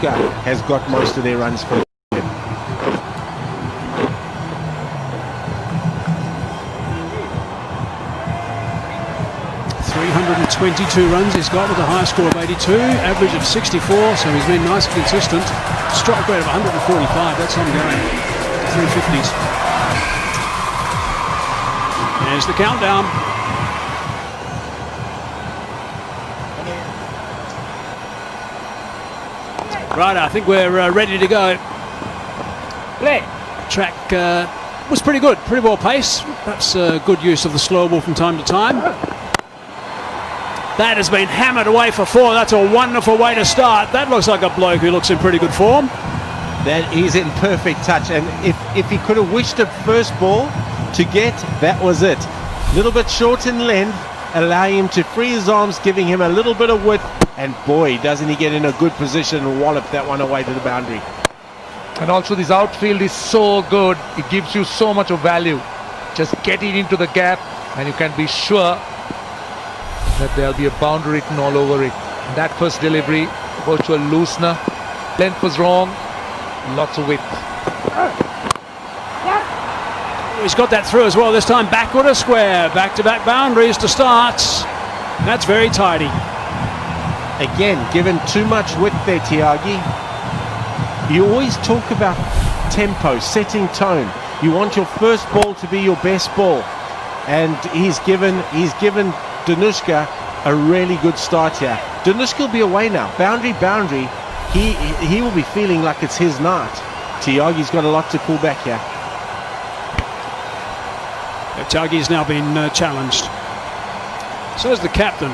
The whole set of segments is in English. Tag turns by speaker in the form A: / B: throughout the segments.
A: Danushka has got most of their runs for him.
B: 322 runs he's got with a high score of 82, average of 64, so he's been nice and consistent. Strike rate of 145, that's ongoing. 350s. There's the countdown. Right, I think we're ready to go. Track was pretty good, pretty well paced. Perhaps good use of the slow ball from time to time. That has been hammered away for 4. That's a wonderful way to start. That looks like a bloke who looks in pretty good form.
A: That is in perfect touch, and if he could have wished a first ball to get, that was it. A little bit short in length, allowing him to free his arms, giving him a little bit of width, and boy, doesn't he get in a good position and wallop that one away to the boundary.
C: And also this outfield is so good, it gives you so much of value. Just get it into the gap and you can be sure that there'll be a boundary written all over it. And that first delivery, virtual loosener, length was wrong, lots of width.
B: He's got that through as well, this time backward a square, back-to-back boundaries to start. That's very tidy.
A: Again, given too much width there, Tyagi. You always talk about tempo, setting tone. You want your first ball to be your best ball, and he's given Danushka a really good start here. Danushka will be away now. Boundary. He will be feeling like it's his night. Tyagi's got a lot to pull back here.
B: Tyagi's now been challenged. So is the captain.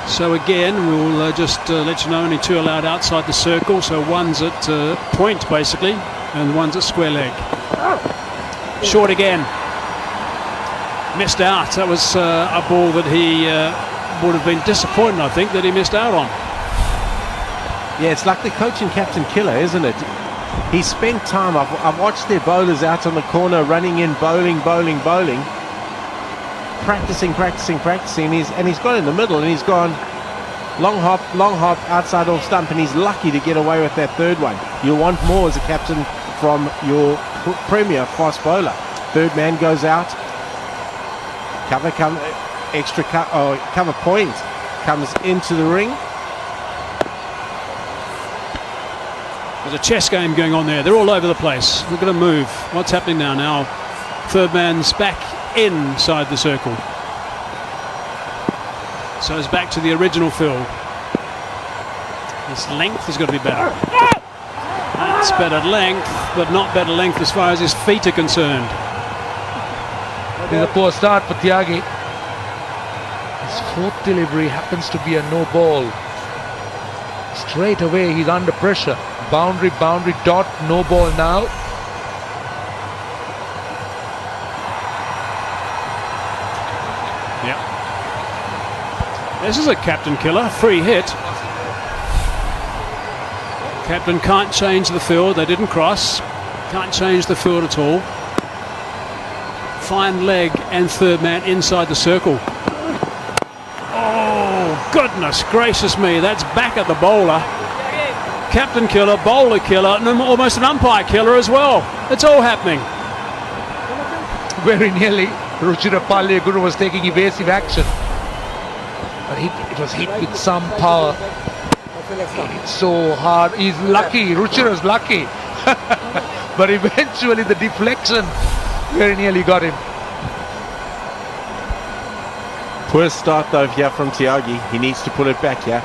B: So again, we'll just let you know, only 2 allowed outside the circle. So one's at point, basically, and one's at square leg. Short again. Missed out. That was a ball that he would have been disappointed, I think, that he missed out on.
A: Yeah, it's like the coach and captain killer, isn't it? He spent time. I've watched their bowlers out on the corner running in, bowling, practicing. And he's got in the middle and he's gone long hop, outside off stump, and he's lucky to get away with that third one. You'll want more as a captain from your premier fast bowler. Third man goes out. Cover point comes into the ring.
B: There's a chess game going on there. They're all over the place. Look at them move. What's happening now? Now, third man's back inside the circle. So it's back to the original fill. His length has got to be better. That's better length, but not better length as far as his feet are concerned.
C: It is a poor start for Tyagi. His 4th delivery happens to be a no ball. Straight away he's under pressure. Boundary, dot, no ball now.
B: Yeah. This is a captain killer, free hit. Captain can't change the field, they didn't cross. Can't change the field at all. Fine leg and third man inside the circle. Oh, goodness gracious me, that's back at the bowler. Captain killer, bowler killer, and almost an umpire killer as well. It's all happening.
C: Very nearly, Ruchira Palya was taking evasive action. But it was hit with some power. It's so hard. He's lucky. Ruchira's lucky. But eventually the deflection very nearly got him.
A: Poor start though here from Tyagi. He needs to put it back here.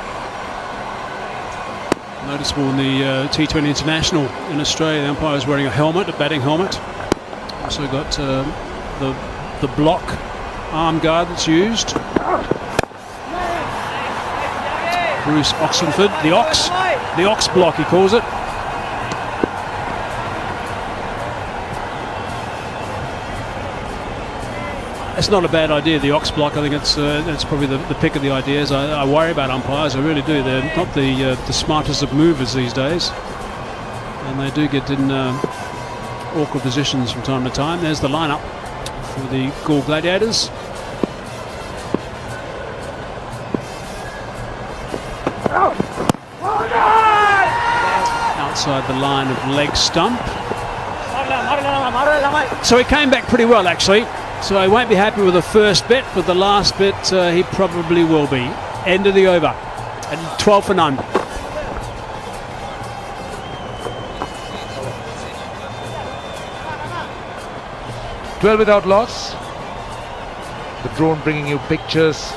B: Noticeable in the T20 International in Australia, the umpire is wearing a helmet, a batting helmet. Also got the block arm guard that's used. Bruce Oxenford, the ox block he calls it. It's not a bad idea, the ox block. I think it's probably the pick of the ideas. I worry about umpires, I really do. They're not the smartest of movers these days, and they do get in awkward positions from time to time. There's the lineup for the Gaul Gladiators. outside the line of leg stump. So he came back pretty well, actually. So he won't be happy with the first bit, but the last bit he probably will be. End of the over. And 12 for none.
C: "12 without loss." The drone bringing you pictures.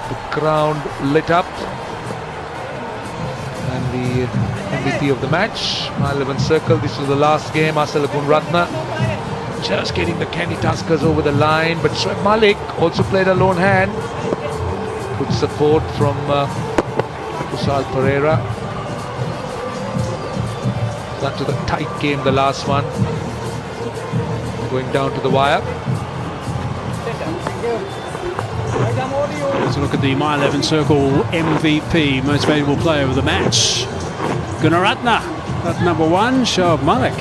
C: The ground lit up. And the MVP of the match, my 11 circle. This was the last game. Asala Gunratna just getting the Candy Tuskers over the line. But Shoaib Malik also played a lone hand. Good support from Kusal Pereira. That was a tight game, the last one. Going down to the wire.
B: Let's look at the My 11 Circle MVP, most valuable player of the match. Gunaratna at number 1, Shoaib Malik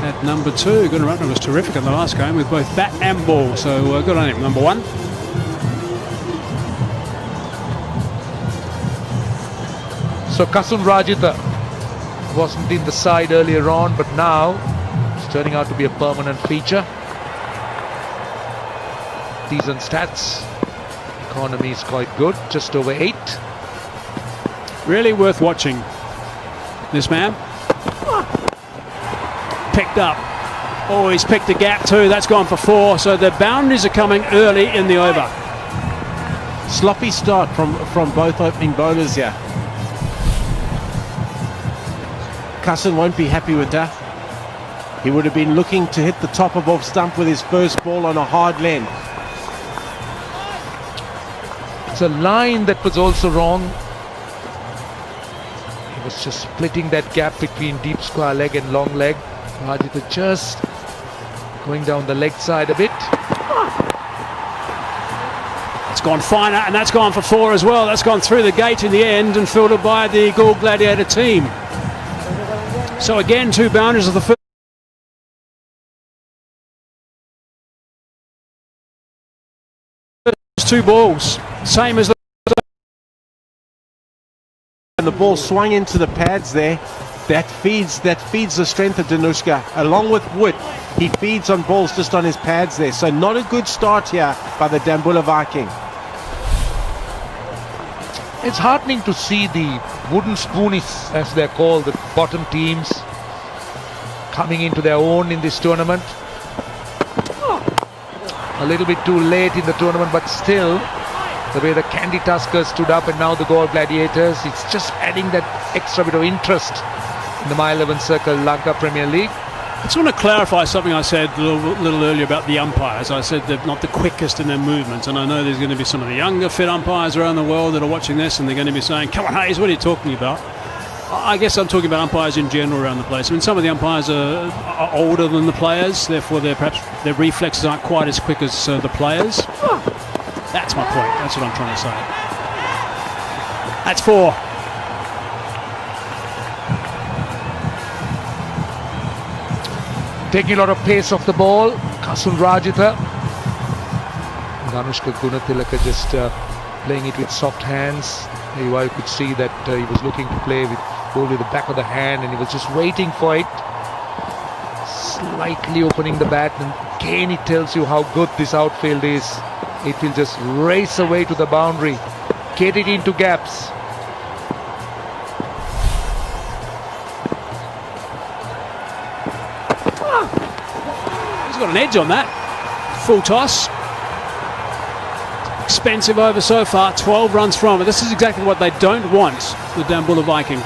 B: at number 2. Gunaratna was terrific in the last game with both bat and ball, so good on him, number 1.
C: So Kasun Rajitha wasn't in the side earlier on, but now it's turning out to be a permanent feature. Decent stats. Economy is quite good, just over 8.
B: Really worth watching. This man picked up. Oh, he's picked a gap too. That's gone for 4. So the boundaries are coming early in the over.
A: Sloppy start from both opening bowlers here. Kasun won't be happy with that. He would have been looking to hit the top of off stump with his first ball on a hard length. It's a line that was also wrong. He was just splitting that gap between deep square leg and long leg. Rajitha just going down the leg side a bit.
B: It's gone finer, and that's gone for 4 as well. That's gone through the gate in the end and fielded by the Gaul Gladiator team. So again, 2 boundaries of the first 2 balls. Same as
A: and the ball swung into the pads there. That feeds the strength of Danushka. Along with Wood, he feeds on balls just on his pads there. So not a good start here by the Dambulla Viking.
C: It's heartening to see the wooden spoonies, as they're called, the bottom teams, coming into their own in this tournament. A little bit too late in the tournament, but still, the way the Candy Tuskers stood up and now the Gaul Gladiators, it's just adding that extra bit of interest in the My 11 Circle Lanka Premier League.
B: I just want to clarify something I said a little earlier about the umpires. I said they're not the quickest in their movements, and I know there's going to be some of the younger fit umpires around the world that are watching this, and they're going to be saying, "Come on, Hayes, what are you talking about?" I guess I'm talking about umpires in general around the place. I mean, some of the umpires are older than the players, therefore perhaps their reflexes aren't quite as quick as the players. That's my point. That's what I'm trying to say. That's 4.
C: Taking a lot of pace off the ball, Kasun Rajitha. Danushka Gunatilaka just playing it with soft hands. You could see that he was looking to play with only the back of the hand, and he was just waiting for it. Slightly opening the bat, and again it tells you how good this outfield is. It will just race away to the boundary, get it into gaps.
B: He's got an edge on that. Full toss. Expensive over so far, 12 runs from it. This is exactly what they don't want, the Dambulla Viking.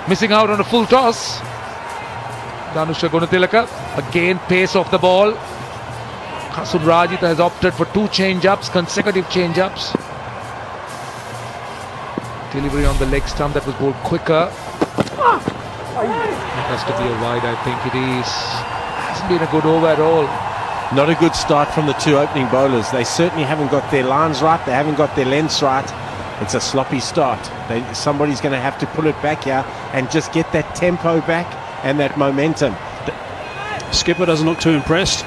C: Missing out on a full toss. Danushka Gunatilaka, again pace off the ball. Kasun Rajitha has opted for 2 change-ups, consecutive change-ups. Delivery on the leg stump, that was bowled quicker. It has to be a wide, I think it is. Hasn't been a good over at all.
A: Not a good start from the 2 opening bowlers. They certainly haven't got their lines right. They haven't got their lengths right. It's a sloppy start. Somebody's going to have to pull it back here and just get that tempo back and that momentum.
B: Skipper doesn't look too impressed.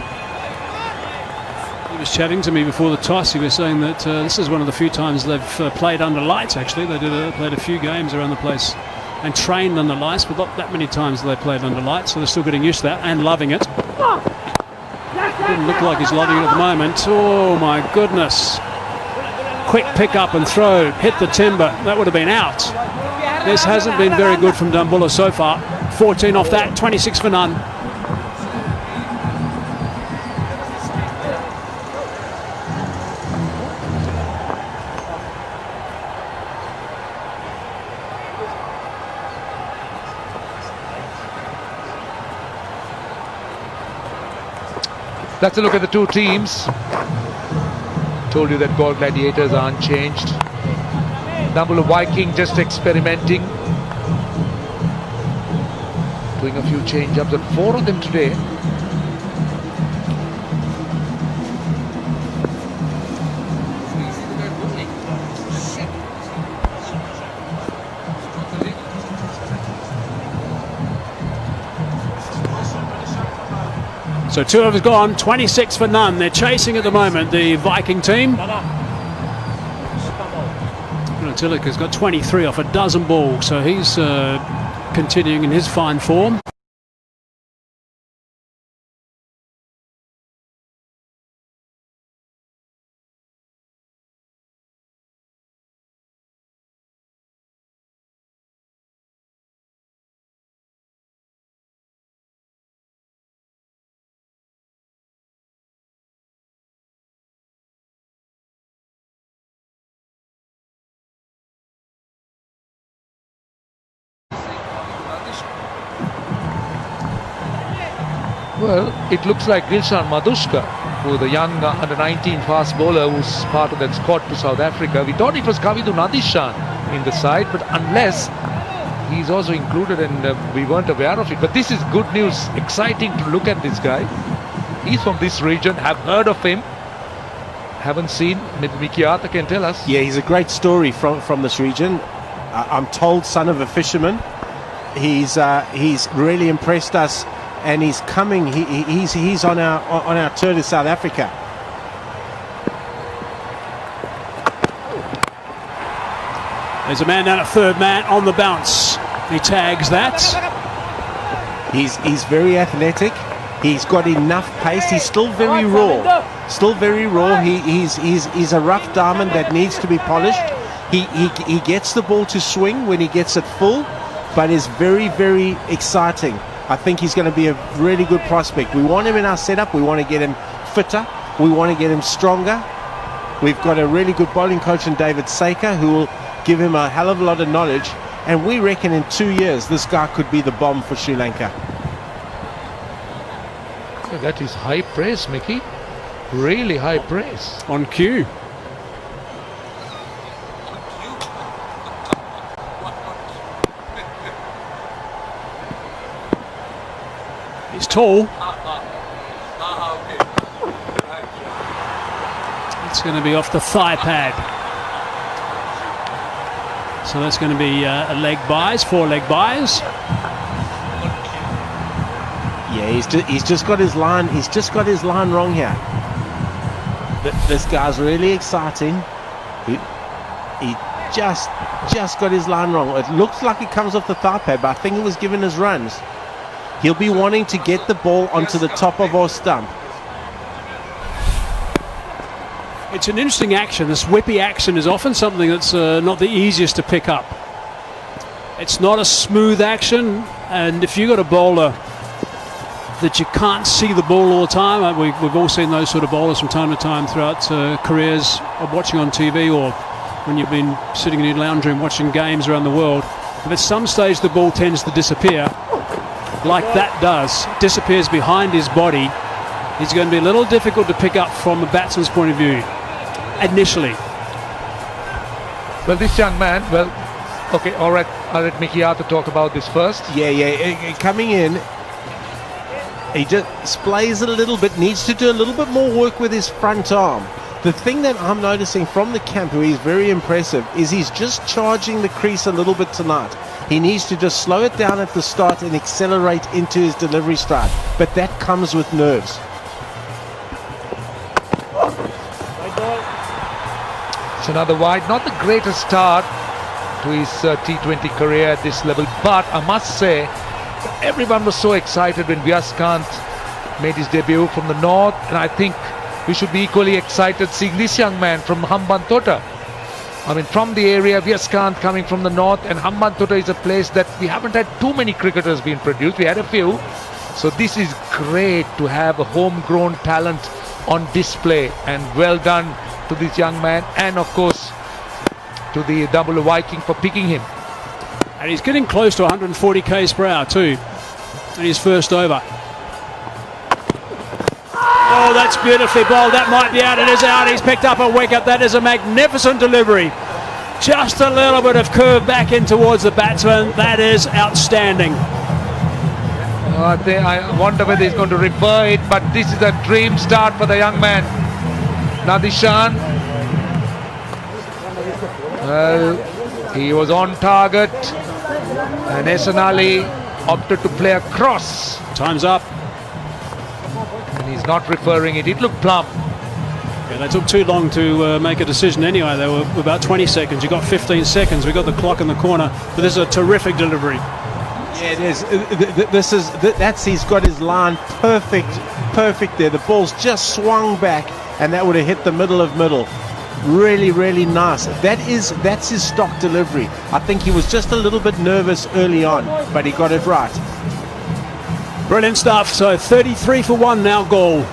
B: was chatting to me before the toss. He was saying that this is one of the few times they've played under lights. Actually, they played a few games around the place and trained under lights, but not that many times they played under lights. So they're still getting used to that and loving it. Doesn't look like he's loving it at the moment. Oh my goodness! Quick pick up and throw, hit the timber. That would have been out. This hasn't been very good from Dumbulla so far. 14 off that, 26 for none.
C: That's a look at the two teams. Told you that Gaul Gladiators are unchanged. Dumbulla Viking just experimenting. Doing a few change-ups, and 4 of them today.
B: So 2 have gone, 26 for none. They're chasing at the moment, the Viking team. Tilliker's got 23 off a dozen balls, so he's continuing in his fine form.
C: Well, it looks like Dilshan Madushka, who the young under-19 fast bowler who's part of that squad to South Africa. We thought it was Kavidu Nadishan in the side, but unless he's also included and we weren't aware of it. But this is good news, exciting to look at this guy. He's from this region, have heard of him, haven't seen. Maybe Mickey Arthur can tell us.
A: Yeah, he's a great story from this region. I'm told son of a fisherman. He's really impressed us. And he's coming. He's on our tour to South Africa.
B: There's a man down at third man on the bounce. He tags that.
A: He's very athletic. He's got enough pace. He's still very raw. Still very raw. He's a rough diamond that needs to be polished. He gets the ball to swing when he gets it full, but is very, very exciting. I think he's going to be a really good prospect. We want him in our setup. We want to get him fitter. We want to get him stronger. We've got a really good bowling coach in David Saker who will give him a hell of a lot of knowledge. And we reckon in 2 years, this guy could be the bomb for Sri Lanka.
C: That is high praise, Mickey. Really high praise.
B: On cue. He's tall. It's going to be off the thigh pad. So that's going to be a leg buys, 4 leg buys.
A: Yeah, he's just got his line. He's just got his line wrong here. This guy's really exciting. He just got his line wrong. It looks like it comes off the thigh pad, but I think he was given his runs. He'll be wanting to get the ball onto the top of our stump.
B: It's an interesting action. This whippy action is often something that's not the easiest to pick up. It's not a smooth action, and if you've got a bowler that you can't see the ball all the time, we've all seen those sort of bowlers from time to time throughout careers of watching on TV or when you've been sitting in your lounge room watching games around the world. If at some stage the ball tends to disappear, like that does, disappears behind his body, it's going to be a little difficult to pick up from a batsman's point of view initially.
C: Well, this young man, okay, all right, I'll let Mickey Arthur talk about this first.
A: Yeah, coming in, he just splays it a little bit, needs to do a little bit more work with his front arm. The thing that I'm noticing from the camp, who is very impressive, is he's just charging the crease a little bit tonight. He needs to just slow it down at the start and accelerate into his delivery stride. But that comes with nerves.
C: It's another wide. Not the greatest start to his T20 career at this level, but I must say everyone was so excited when Vyaskant made his debut from the north, and I think we should be equally excited seeing this young man from Hambantota. I mean, from the area, Vyaskant coming from the north, and Hambantota is a place that we haven't had too many cricketers being produced. We had a few, so this is great to have a homegrown talent on display, and well done to this young man, and of course to the double Viking for picking him.
B: And he's getting close to 140 k's per hour too in his first over. Oh, that's beautifully bowled. That might be out. It is out. He's picked up a wicket. That is a magnificent delivery. Just a little bit of curve back in towards the batsman. That is outstanding.
C: I wonder whether he's going to refer it, but this is a dream start for the young man. Nadishan. Well, he was on target, and Ehsan Ali opted to play a cross.
B: Time's up.
C: And he's not referring it. It looked plump.
B: Yeah, they took too long to make a decision anyway. They were about 20 seconds. You got 15 seconds. We got the clock in the corner. But this is a terrific delivery.
A: Yeah, it is. He's got his line perfect there. The ball's just swung back, and that would have hit the middle of middle. Really, really nice. That's his stock delivery. I think he was just a little bit nervous early on, but he got it right.
B: Brilliant stuff. So 33 for 1 now, goal.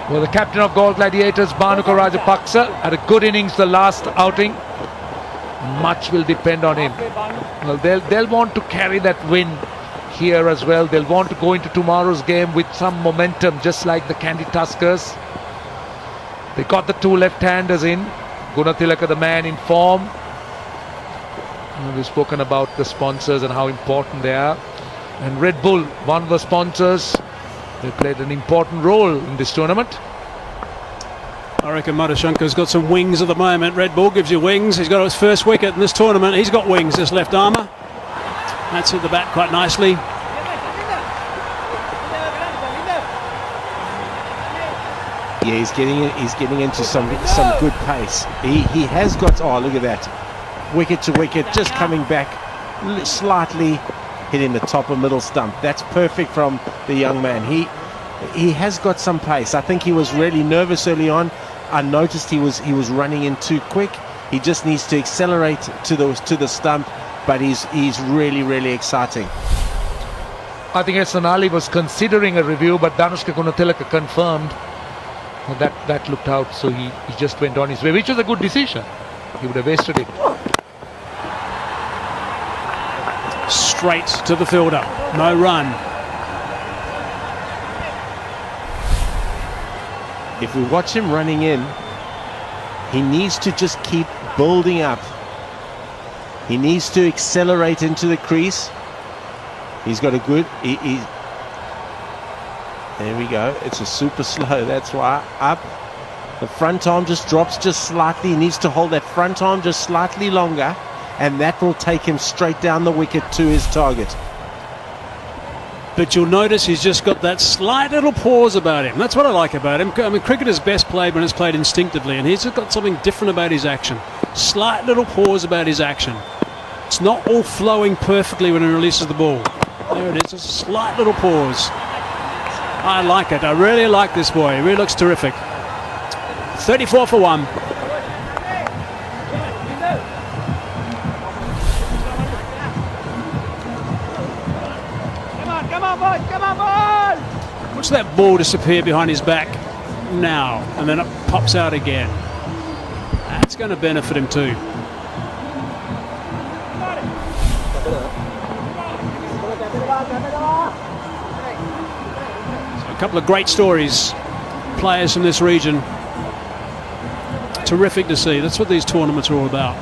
C: Well, the captain of Galle Gladiators, Bhanuka Rajapaksa, had a good innings the last outing. Much will depend on him. Well, they'll want to carry that win here as well. They'll want to go into tomorrow's game with some momentum, just like the Candy Tuskers. They got the two left-handers in. Gunatilaka, the man in form. We've spoken about the sponsors and how important they are. And Red Bull, one of the sponsors. They played an important role in this tournament.
B: I reckon Madhushankar's got some wings at the moment. Red Bull gives you wings. He's got his first wicket in this tournament. He's got wings, this left armour. That's hit the bat quite nicely.
A: Yeah, he's getting into some good pace. He has got, oh, look at that. Wicket to wicket, just coming back slightly, hitting the top of middle stump. That's perfect from the young man. He has got some pace. I think he was really nervous early on. I noticed he was running in too quick. He just needs to accelerate to the stump, but he's really, really exciting.
C: I think Ehsan Ali was considering a review, but Danushka Gunatilaka confirmed that looked out, so he just went on his way, which was a good decision. He would have wasted it.
B: Straight to the fielder. No run.
A: If we watch him running in, he needs to just keep building up. He needs to accelerate into the crease. He's got a good... There we go. It's a super slow. That's why. Up. The front arm just drops just slightly. He needs to hold that front arm just slightly longer, and that will take him straight down the wicket to his target.
B: But you'll notice he's just got that slight little pause about him. That's what I like about him. I mean, cricket is best played when it's played instinctively, and he's just got something different about his action. Slight little pause about his action. It's not all flowing perfectly when he releases the ball. There it is, just a slight little pause. I like it. I really like this boy. He really looks terrific. 34 for 1. Watch that ball disappear behind his back now, and then it pops out again. That's going to benefit him too. So a couple of great stories, players from this region. Terrific to see. That's what these tournaments are all about.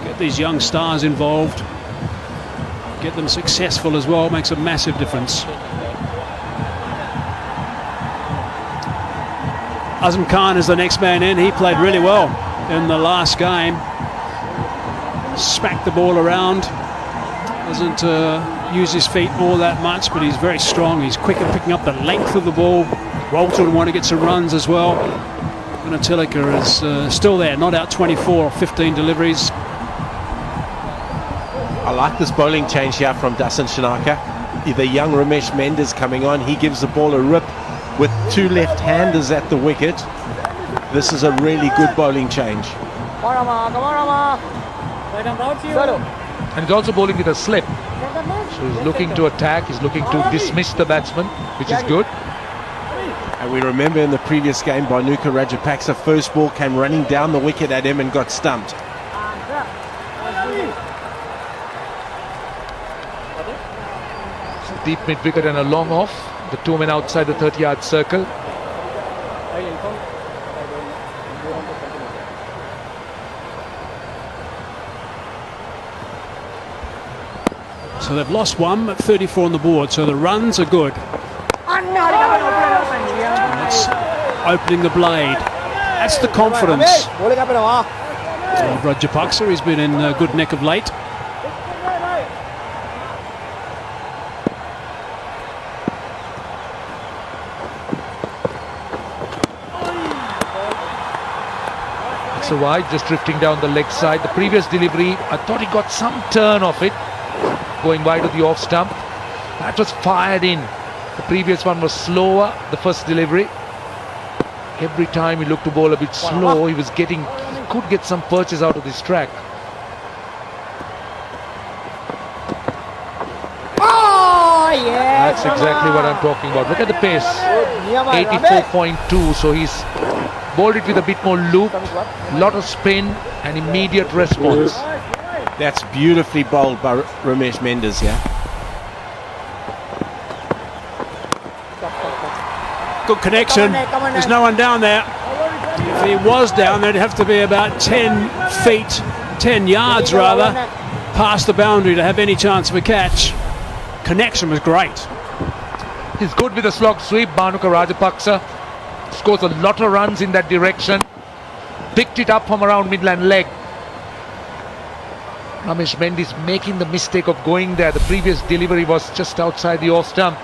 B: Get these young stars involved, get them successful as well. It makes a massive difference. Azam Khan is the next man in. He played really well in the last game. Smacked the ball around. Doesn't use his feet all that much, but he's very strong. He's quick at picking up the length of the ball. Walter would want to get some runs as well. Tilika is still there, not out 24 or 15 deliveries.
A: I like this bowling change here from Dasan Shanaka. The young Ramesh Mendes coming on. He gives the ball a rip with two left-handers at the wicket. This is a really good bowling change.
C: And he's also bowling with a slip. So he's looking to attack, he's looking to dismiss the batsman, which is good.
A: And we remember in the previous game, Bhanuka Rajapaksa first ball came running down the wicket at him and got stumped.
C: Deep mid wicket and a long off. The two men outside the 30-yard circle.
B: So they've lost one at 34 on the board, so the runs are good. That's opening the blade. That's the confidence of Rajapaksa. He's been in a good neck of late.
C: So wide, just drifting down the leg side. The previous delivery, I thought he got some turn off it, going wide of the off stump. That was fired in. The previous one was slower, the first delivery. Every time he looked to bowl a bit slow, he could get some purchase out of this track.
D: Oh, yeah.
C: That's exactly what I'm talking about. Look at the pace. 84.2, so he's bowled it with a bit more loop, lot of spin and immediate response.
A: That's beautifully bowled by Ramesh Mendes, yeah.
B: Good connection. There's no one down there. If he was down there, it'd have to be about 10 feet, 10 yards rather, past the boundary to have any chance of a catch. Connection was great.
C: He's good with a slog sweep. Bhanuka Rajapaksa scores a lot of runs in that direction. Picked it up from around midland leg. Ramesh Mendes making the mistake of going there. The previous delivery was just outside the off stump.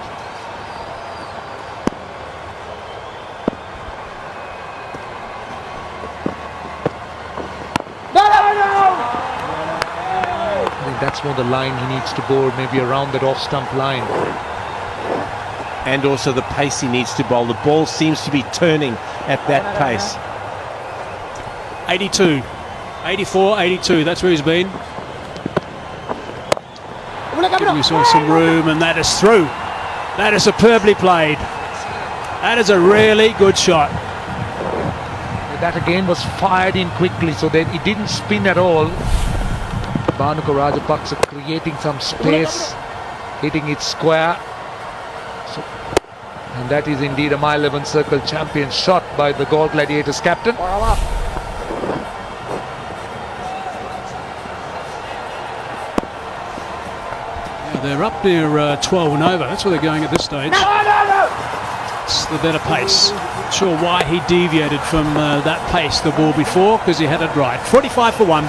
C: I think that's more the line he needs to bowl, maybe around that off stump line.
A: And also the pace he needs to bowl. The ball seems to be turning at that pace.
B: 82, 84, 82. That's where he's been. We saw some room, and that is through. That is superbly played. That is a really good shot.
C: That again was fired in quickly, so that it didn't spin at all. Bhanuka Rajapaksa creating some space, hitting it square. And that is indeed a mile 11 circle champion shot by the Galle Gladiators captain.
B: Yeah, they're up near 12 and over. That's where they're going at this stage. It's the better pace. Not sure why he deviated from that pace the ball before, because he had it right. 45 for 1.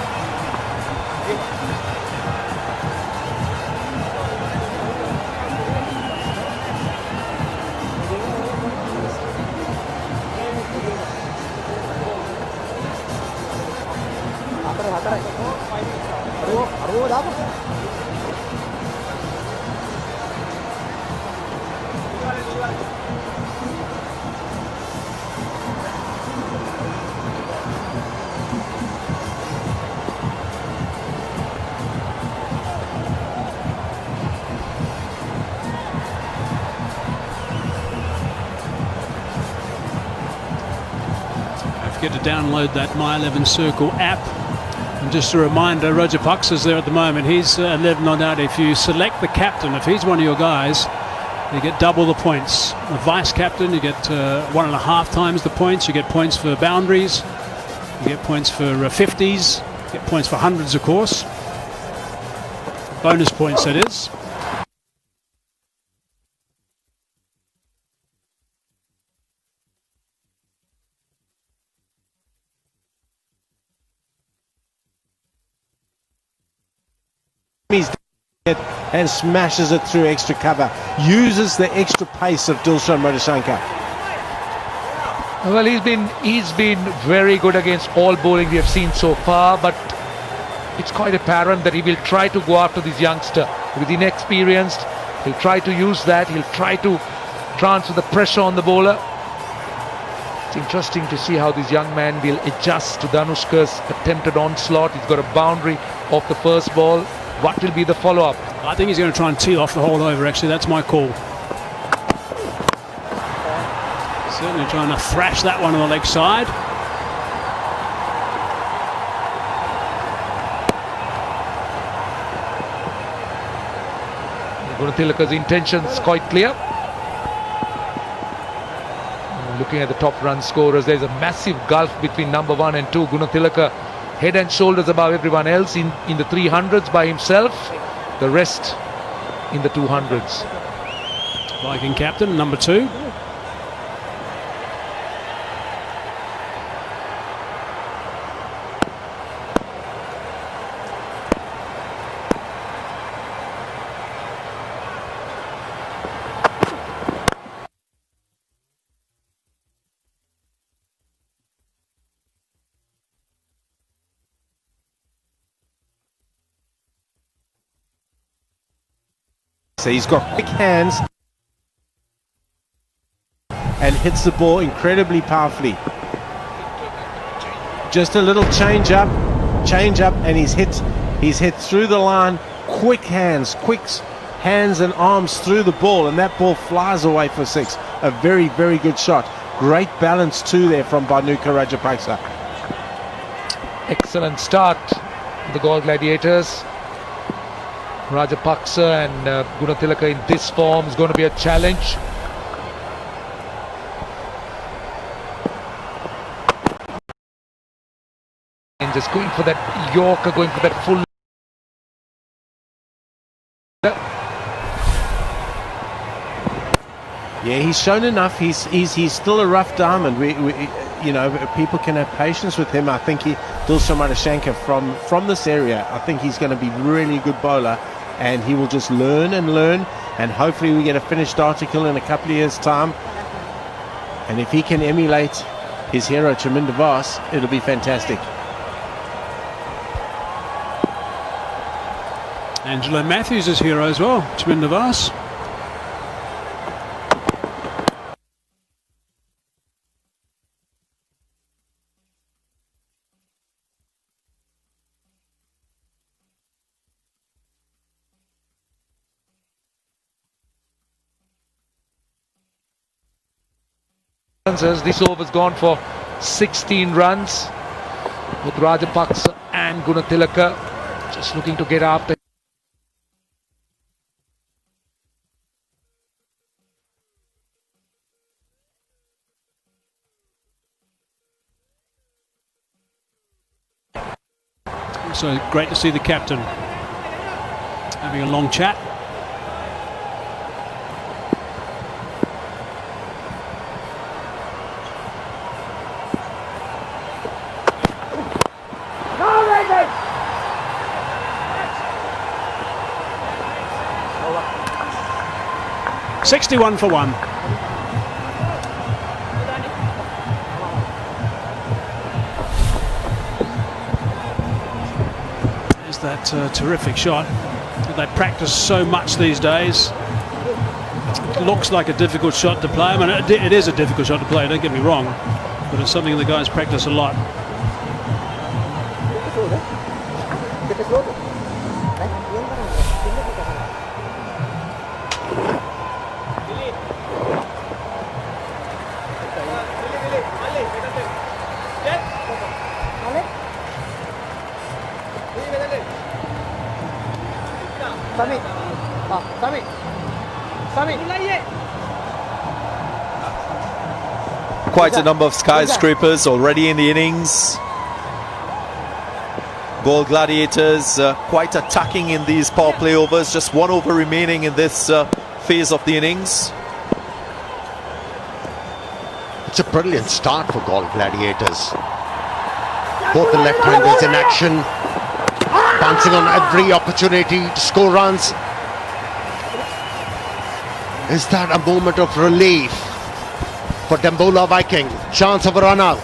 B: Don't forget to download that My 11 Circle app. And just a reminder, Roger Pucks is there at the moment. He's 11 on out. If you select the captain, if he's one of your guys, you get double the points. The vice captain, you get 1.5 times the points. You get points for boundaries. You get points for 50s. You get points for hundreds, of course. Bonus points, that is.
A: He's it and smashes it through extra cover. Uses the extra pace of Dilshan Madhushankar.
C: Well, he's been very good against all bowling we have seen so far, but it's quite apparent that he will try to go after this youngster. With inexperienced, he'll try to use that. He'll try to transfer the pressure on the bowler. It's interesting to see how this young man will adjust to Dhanushka's attempted onslaught. He's got a boundary off the first ball. What will be the follow-up?
B: I think he's going to try and tee off the whole over, actually. That's my call. Certainly trying to thrash that one on the leg side.
C: Gunatilaka's intentions quite clear. Looking at the top run scorers, there's a massive gulf between number 1 and 2. Gunatilaka head and shoulders above everyone else in the 300s by himself. The rest in the 200s.
B: Viking captain, number 2.
A: So he's got quick hands and hits the ball incredibly powerfully. Just a little change up, and he's hit through the line. Quick hands and arms through the ball, and that ball flies away for 6. A very, very good shot. Great balance too there from Bhanuka Rajapaksa.
C: Excellent start for the Galle Gladiators. Rajapaksa and Gunatilaka in this form is going to be a challenge. And just going for that Yorker, going for that full.
A: Yeah, he's shown enough. He's still a rough diamond. We people can have patience with him. I think Dilshan Madhushankar from this area, I think he's going to be really good bowler, and he will just learn, and hopefully we get a finished article in a couple of years' time. And if he can emulate his hero Chaminda Vaas, it'll be fantastic.
B: Angelo Matthews is hero as well, Chaminda Vaas.
C: This over's gone for 16 runs with Rajapaksa and Gunatilaka just looking to get after.
B: So great to see the captain having a long chat.
D: No,
B: 61 for 1. There's that terrific shot that they practice so much these days. It looks like a difficult shot to play. I mean, it is a difficult shot to play, don't get me wrong, but it's something the guys practice a lot.
E: Quite a number of skyscrapers already in the innings. Goal Gladiators quite attacking in these power play overs. Just 1 over remaining in this phase of the innings.
F: It's a brilliant start for Goal Gladiators. Both the left-handers in action, pouncing on every opportunity to score runs. Is that a moment of relief for Dambola Viking? Chance of a run out.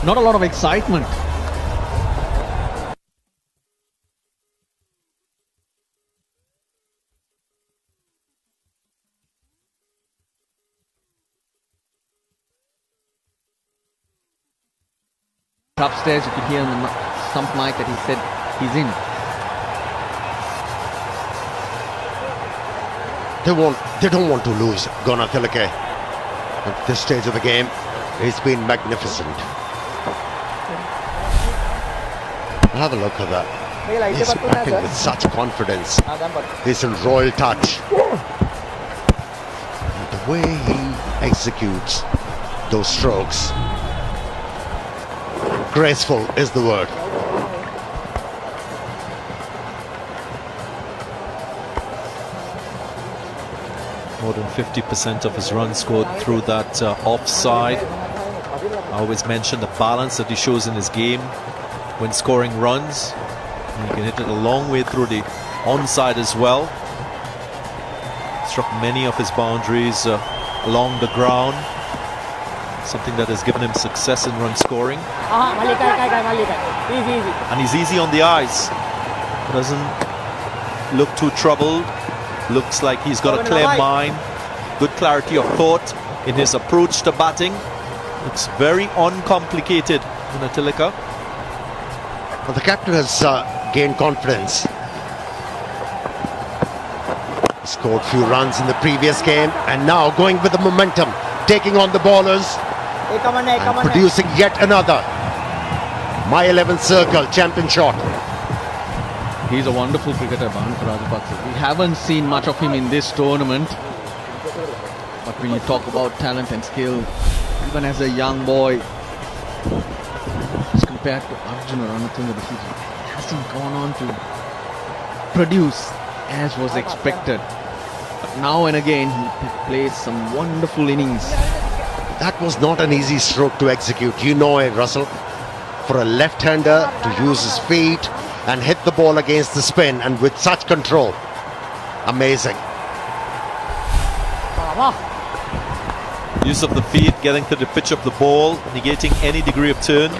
D: Not a lot of excitement. Upstairs, you could hear on the stump mic that he said he's in.
F: They don't want to lose Gonathilake at this stage of the game. He's been magnificent. Have a look at that. He's batting with such confidence. He's in royal touch. And the way he executes those strokes, graceful is the word.
E: More than 50% of his runs scored through that offside. I always mention the balance that he shows in his game when scoring runs. And he can hit it a long way through the onside as well. Struck many of his boundaries along the ground. Something that has given him success in run scoring. And he's easy on the eyes. Doesn't look too troubled. Looks like he's got a clear mind. Good clarity of thought in his approach to batting. Looks very uncomplicated in Atilika.
F: Well, the captain has gained confidence. Scored few runs in the previous game and now going with the momentum, taking on the ballers and producing yet another My 11th Circle champion shot.
D: He's a wonderful cricketer, Bhanuka. We haven't seen much of him in this tournament. But when you talk about talent and skill, even as a young boy, as compared to Arjun or Ranatundra, he hasn't gone on to produce as was expected. But now and again, he plays some wonderful innings.
F: That was not an easy stroke to execute, you know it, Russell. For a left-hander to use his feet and hit the ball against the spin and with such control. Amazing.
E: Use of the feet, getting to the pitch of the ball, negating any degree of turn.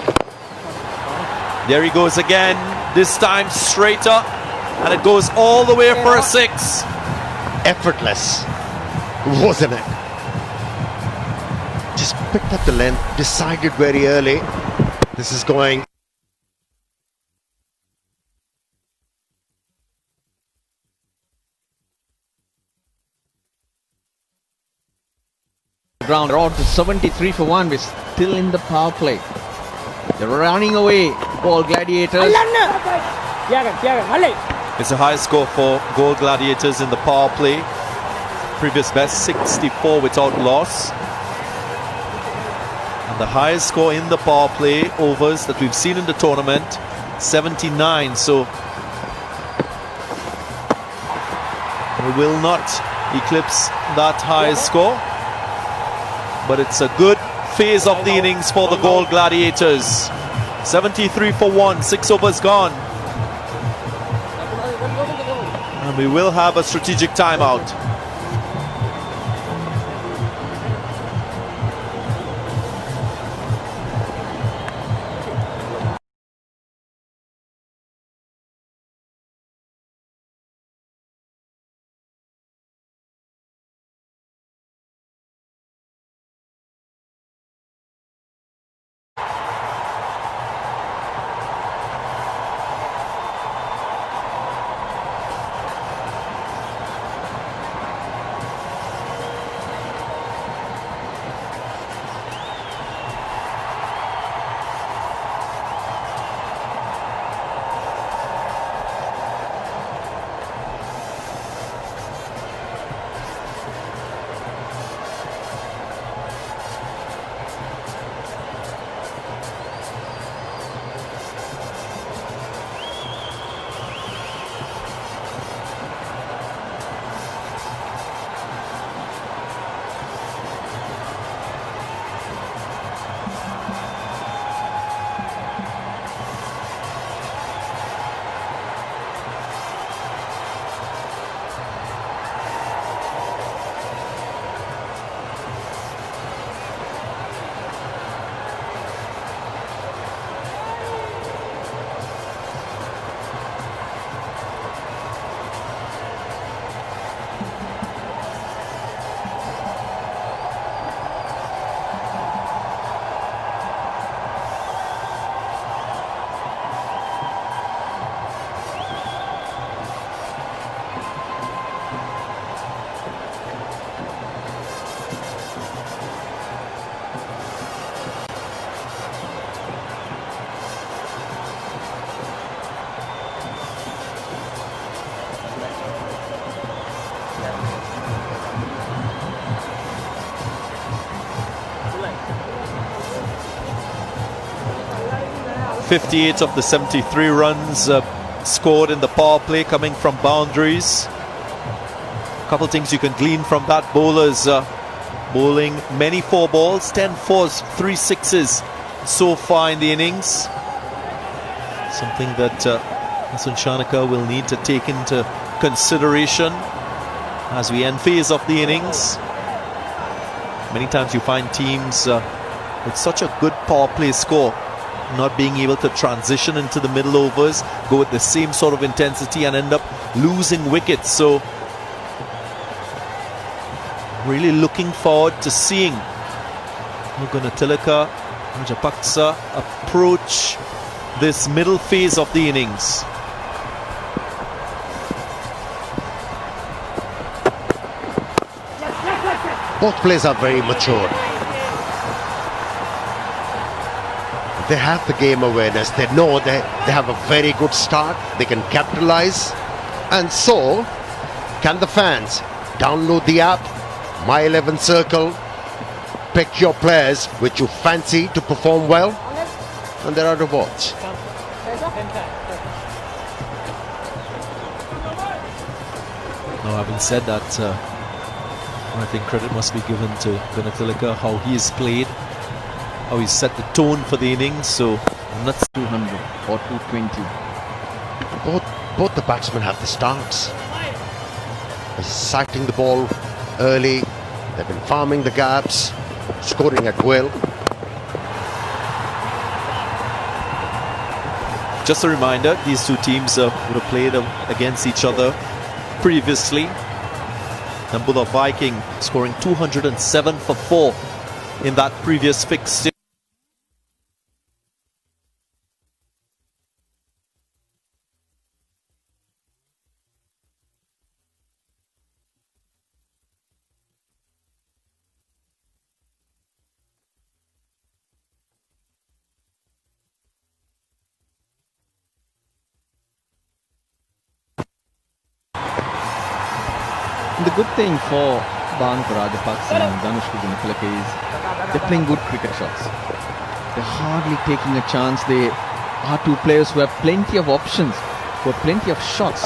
E: There he goes again, this time straighter, and it goes all the way for a 6.
F: Effortless, wasn't it? Just picked up the length, decided very early. This is going.
D: Ground out to 73 for 1. We're still in the power play. They're running away. Goal Gladiators.
E: It's a high score for Goal Gladiators in the power play. Previous best 64 without loss. And the highest score in the power play overs that we've seen in the tournament, 79. So we will not eclipse that highest score. But it's a good phase of the innings for the Goal Gladiators. 73 for 1, 6 overs gone. And we will have a strategic timeout. 58 of the 73 runs scored in the power play coming from boundaries. A couple things you can glean from that. Bowlers bowling many 4 balls, 10 fours, 3 sixes so far in the innings. Something that Hassan Shanaka will need to take into consideration as we end phase of the innings. Many times you find teams with such a good power play score not being able to transition into the middle overs, go with the same sort of intensity and end up losing wickets. So really looking forward to seeing Gunatilaka and Rajapaksa approach this middle phase of the innings.
F: Both players are very mature. They have the game awareness. They know they have a very good start. They can capitalize. And so can the fans. Download the app, My 11 Circle, pick your players which you fancy to perform well, and there are rewards.
E: Now, having said that, I think credit must be given to Gunatilaka, how he has played, how he set the tone for the innings. So I'm not
D: 200 or 220.
F: Both the batsmen have the starts. They're sighting the ball early. They've been farming the gaps, scoring at will.
E: Just a reminder, these two teams would have played against each other previously. Dambulla Viking scoring 207 for 4 in that previous fixture.
D: The good thing for Bhanuka Rajapaksa and Dhanushka Gunatilaka is they're playing good cricket shots. They're hardly taking a chance. They are two players who have plenty of options, who have plenty of shots.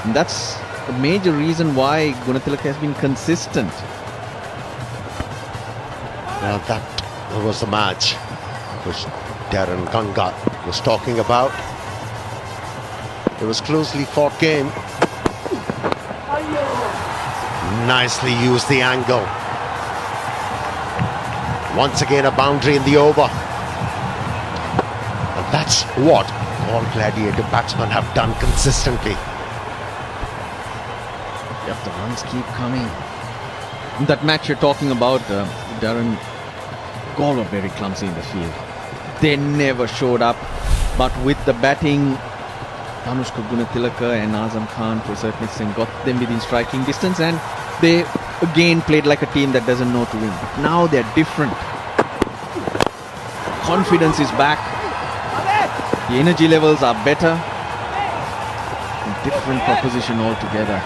D: And that's the major reason why Gunatilaka has been consistent.
F: Now that was the match which Darren Ganga was talking about. It was closely fought game. Nicely used the angle. Once again a boundary in the over. And that's what all gladiator batsmen have done consistently.
D: Yep, the runs keep coming. That match you're talking about, Darren, Gaul were very clumsy in the field. They never showed up. But with the batting, Dhanushka Gunatilaka and Azam Khan to a certain extent got them within striking distance, and they again played like a team that doesn't know to win. But now they're different. Confidence is back. The energy levels are better. A different proposition altogether.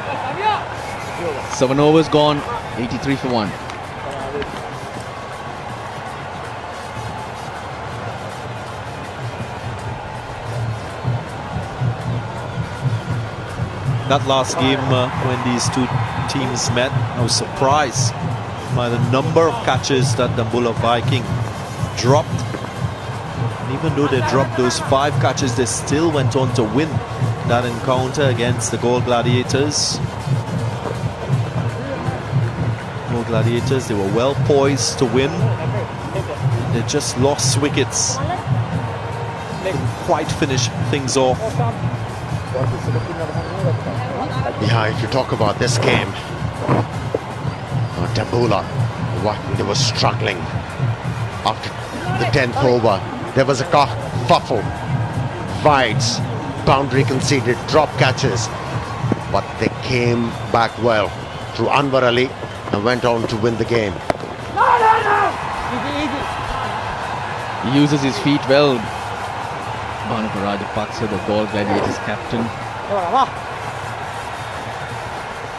D: 7 overs gone, 83 for 1.
E: That last game when these two teams met, I was surprised by the number of catches that Dambulla Viking dropped. And even though they dropped those 5 catches, they still went on to win that encounter against the Gaul Gladiators. Gaul Gladiators, they were well poised to win. They just lost wickets. Couldn't quite finish things off.
F: Yeah, if you talk about this game, Dambulla, they were struggling. After the 10th over, there was a kerfuffle, wides, boundary conceded, drop catches, but they came back well through Anwar Ali and went on to win the game.
D: He uses his feet well. Bhanuka Rajapaksa, the Gaul Gladiators captain.